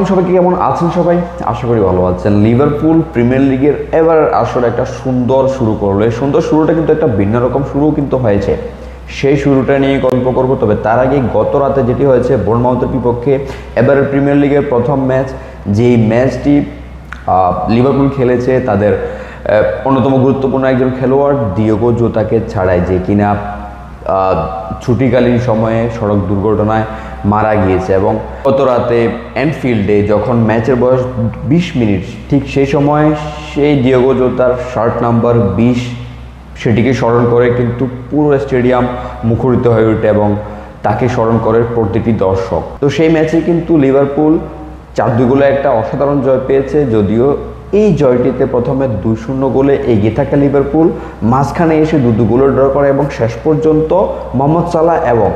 সবাইকে কেমন আছেন সবাই? আশা করি ভালো আছেন। লিভারপুল প্রিমিয়ার লিগের এবার আসলে একটা সুন্দর শুরু করলো। এই সুন্দর শুরুটা কিন্তু একটা ভিন্ন রকম শুরু কিন্তু হয়েছে। সেই শুরুটা নিয়ে গল্প করব। তবে তার আগে গত রাতে যেটি হয়েছে বোর্নমাউথের বিপক্ষে এবারের প্রিমিয়ার লিগের প্রথম ম্যাচ, যেই ম্যাচটি লিভারপুল খেলেছে তাদের অন্যতম গুরুত্বপূর্ণ একজন খেলোয়াড় ডিয়েগো জোতাকে ছাড়াই, যে কিনা ছুটিকালীন সময়ে সড়ক দুর্ঘটনায় মারা গিয়েছে। এবং গত রাতে অ্যানফিল্ডে যখন ম্যাচের বয়স 20 মিনিট, ঠিক সেই সময় সেই ডিয়েগো জোতার শার্ট নাম্বার 20 সেটিকে স্মরণ করে কিন্তু পুরো স্টেডিয়াম মুখরিত হয়ে ওঠে এবং তাকে স্মরণ করে প্রতিটি দর্শক। তো সেই ম্যাচে কিন্তু লিভারপুল 4-2 গোলে একটা অসাধারণ জয় পেয়েছে। যদিও এই জয়টিতে প্রথমে 2-0 গোলে এগিয়ে থাকা লিভারপুল মাঝখানে এসে 2-2 গোলে ড্র করে এবং শেষ পর্যন্ত মোহাম্মদ সালাহ এবং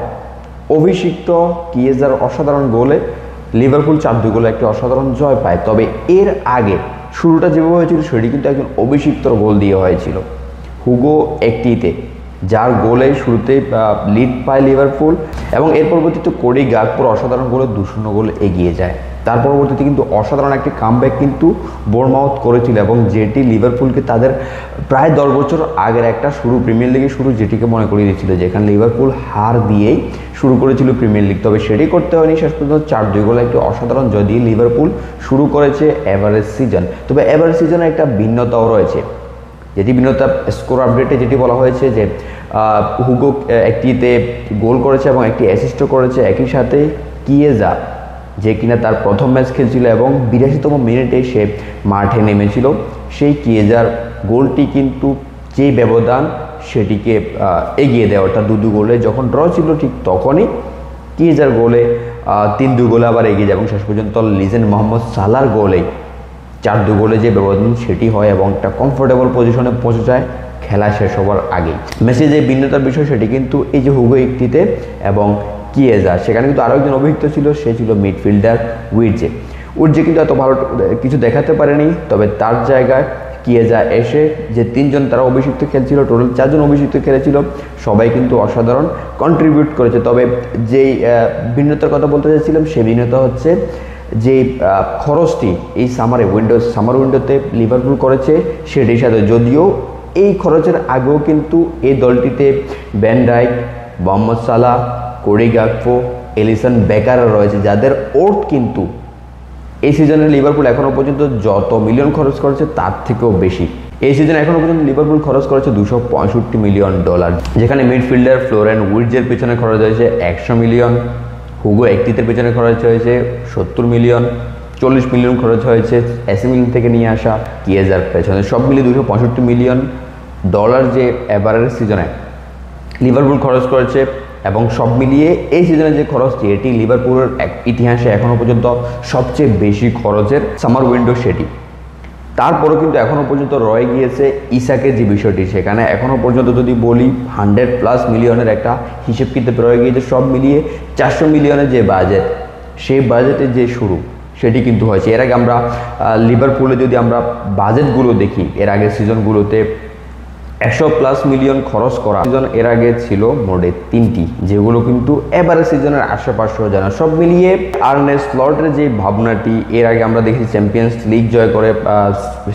অভিষিক্ত কিয়েজার অসাধারণ গোলে লিভারপুল 4-2 গোলে একটি অসাধারণ জয় পায়। তবে এর আগে শুরুটা যেভাবে হয়েছিল সেটি কিন্তু একজন অভিষিক্তর গোল দিয়ে হয়েছিল, হুগো একটিতে, যার গোলে শুরুতেই লিড পায় লিভারপুল এবং এর পরবর্তীতে কোডি গাকপোর অসাধারণ গোলে 2-0 গোলে এগিয়ে যায়। তার পরবর্তীতে কিন্তু অসাধারণ একটি কামব্যাক কিন্তু বোর্নমাউথ করেছিল এবং যেটি লিভারপুলকে তাদের প্রায় 10 বছর আগের একটা শুরু, প্রিমিয়ার লিগের শুরু, যেটিকে মনে করিয়ে দিয়েছিল, যেখানে লিভারপুল হার দিয়েই শুরু করেছিল প্রিমিয়ার লিগ। তবে সেটি করতে হয়নি, শেষ পর্যন্ত 4-2 গোলে একটি অসাধারণ জয় দিয়ে লিভারপুল শুরু করেছে এভারেজ সিজন। তবে এভারেজ সিজনে একটা ভিন্নতাও রয়েছে, যেটি ভিন্নতা স্কোর আপডেটে যেটি বলা হয়েছে যে হুগো একটিতে গোল করেছে এবং একটি অ্যাসিস্টও করেছে। একই সাথে কিয়েজা, যে কিনা তার প্রথম ম্যাচ খেলছিল এবং 82তম মিনিটে সে মাঠে নেমেছিল, সেই কিয়েজার গোলটি কিন্তু যে ব্যবধান সেটিকে এগিয়ে দেয়, অর্থাৎ 2-2 গোলে যখন ড্র ছিল ঠিক তখনই কিয়েজার গোলে 3-2 গোলে আবার এগিয়ে যায় এবং শেষ পর্যন্ত লিজেন্ড মোহাম্মদ সালাহর গোলেই 4-2 গোলে যে ব্যবধান সেটি হয় এবং একটা কমফোর্টেবল পজিশনে পৌঁছে যায় খেলা শেষ হওয়ার আগে। ম্যাচে যে ভিন্নতার বিষয় সেটি কিন্তু এই যে হুগো একটিতে এবং কিয়েজা, সেখানে কিন্তু আরও একজন অভিযুক্ত ছিল, সে ছিল মিডফিল্ডার উইটজে কিন্তু এত ভালো কিছু দেখাতে পারেনি। তবে তার জায়গায় কিয়েজা এসে যে 3জন তারা অভিষিক্ত খেলছিল, টোটাল 4 জন অভিষিক্ত খেলেছিল, সবাই কিন্তু অসাধারণ কন্ট্রিবিউট করেছে। তবে যেই ভিন্নতার কথা বলতে চাইছিলাম সেই ভিন্নতা হচ্ছে যে খরচটি এই সামার উইন্ডোতে লিভারপুল করেছে সেটির সাথে। যদিও এই খরচের আগেও কিন্তু এই দলটিতে ভ্যান ডাইক, মোহাম্মদ সালাহ, কোডি গাকপো, এলিসন বেকার রয়েছে, যাদের ওর্থ কিন্তু এই সিজনে লিভারপুল এখনও পর্যন্ত যত মিলিয়ন খরচ করেছে তার থেকেও বেশি। এই সিজনে এখনও পর্যন্ত লিভারপুল খরচ করেছে $265 মিলিয়ন, যেখানে মিডফিল্ডার ফ্লোরেন উইটজের পেছনে খরচ হয়েছে 100 মিলিয়ন, হুগো একটিতে পেছনে খরচ হয়েছে 70 মিলিয়ন, 40 মিলিয়ন খরচ হয়েছে এসি মিলান থেকে নিয়ে আসা কিয়েজার পেছনে। সব মিলিয়ে $265 মিলিয়ন যে এবারের সিজনে লিভারপুল খরচ করেছে এবং সব মিলিয়ে এই সিজনে যে খরচটি, এটি লিভারপুলের ইতিহাসে এখনও পর্যন্ত সবচেয়ে বেশি খরচের সামার উইন্ডো সেটি। তারপরেও কিন্তু এখনও পর্যন্ত রয়ে গিয়েছে ইসাকের যে বিষয়টি, সেখানে এখনও পর্যন্ত যদি বলি 100+ মিলিয়নের একটা হিসেব কিন্তু রয়ে গিয়েছে। সব মিলিয়ে 400 মিলিয়নের যে বাজেট, সেই বাজেটের যে শুরু সেটি কিন্তু হয়েছে। এর আগে আমরা লিভারপুলে যদি আমরা বাজেটগুলো দেখি, এর আগের সিজনগুলোতে 100+ মিলিয়ন খরচ করা সিজন এর আগে ছিল মোটে 3টি, যেগুলো কিন্তু এবারে সিজনের আশেপাশেও জানা। সব মিলিয়ে আর্নে স্লটের যে ভাবনাটি, এর আগে আমরা দেখেছি চ্যাম্পিয়ন্স লিগ জয় করে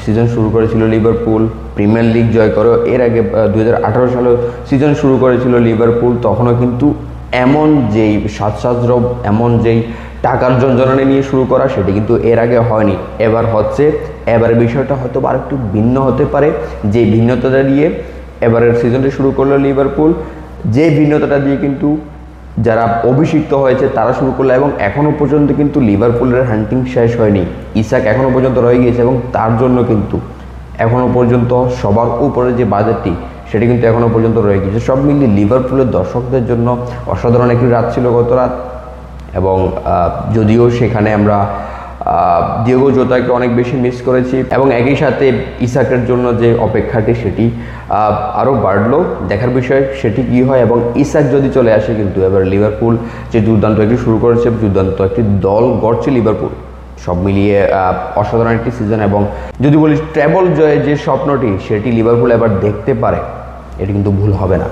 সিজন শুরু করেছিল লিভারপুল, প্রিমিয়ার লিগ জয় করে এর আগে 2018 সালে সিজন শুরু করেছিল লিভারপুল। তখনও কিন্তু এমন যেই সাজসজ্জা, এমন যেই টাকার জঞ্জনানি নিয়ে শুরু করা, সেটি কিন্তু এর আগে হয়নি, এবার হচ্ছে। এবারের বিষয়টা হয়তো আর একটু ভিন্ন হতে পারে, যে ভিন্নতাটা দিয়ে এবারের সিজনটি শুরু করলো লিভারপুল, যে ভিন্নতাটা দিয়ে কিন্তু যারা অভিষিক্ত হয়েছে তারা শুরু করলো। এবং এখনও পর্যন্ত কিন্তু লিভারপুলের হান্টিং শেষ হয়নি, ইসাক এখনও পর্যন্ত রয়ে গিয়েছে এবং তার জন্য কিন্তু এখনও পর্যন্ত সবার উপরে যে বাজেটটি সেটি কিন্তু এখনও পর্যন্ত রয়ে গিয়েছে। সব মিলিয়ে লিভারপুলের দর্শকদের জন্য অসাধারণ একটি রাত ছিল গত রাত। এবং যদিও সেখানে আমরা ডিয়েগো জোতাকে অনেক বেশি মিস করেছি এবং একই সাথে ইসাকের জন্য যে অপেক্ষাটি সেটি আরও বাড়লো। দেখার বিষয় সেটি কী হয় এবং ইসাক যদি চলে আসে কিন্তু এবার লিভারপুল যে দুর্দান্ত একটি শুরু করেছে, দুর্দান্ত একটি দল গড়ছে লিভারপুল। সব মিলিয়ে অসাধারণ একটি সিজন। এবং যদি বলি ট্রেবল জয়ের যে স্বপ্নটি সেটি লিভারপুল এবার দেখতে পারে, এটি কিন্তু ভুল হবে না।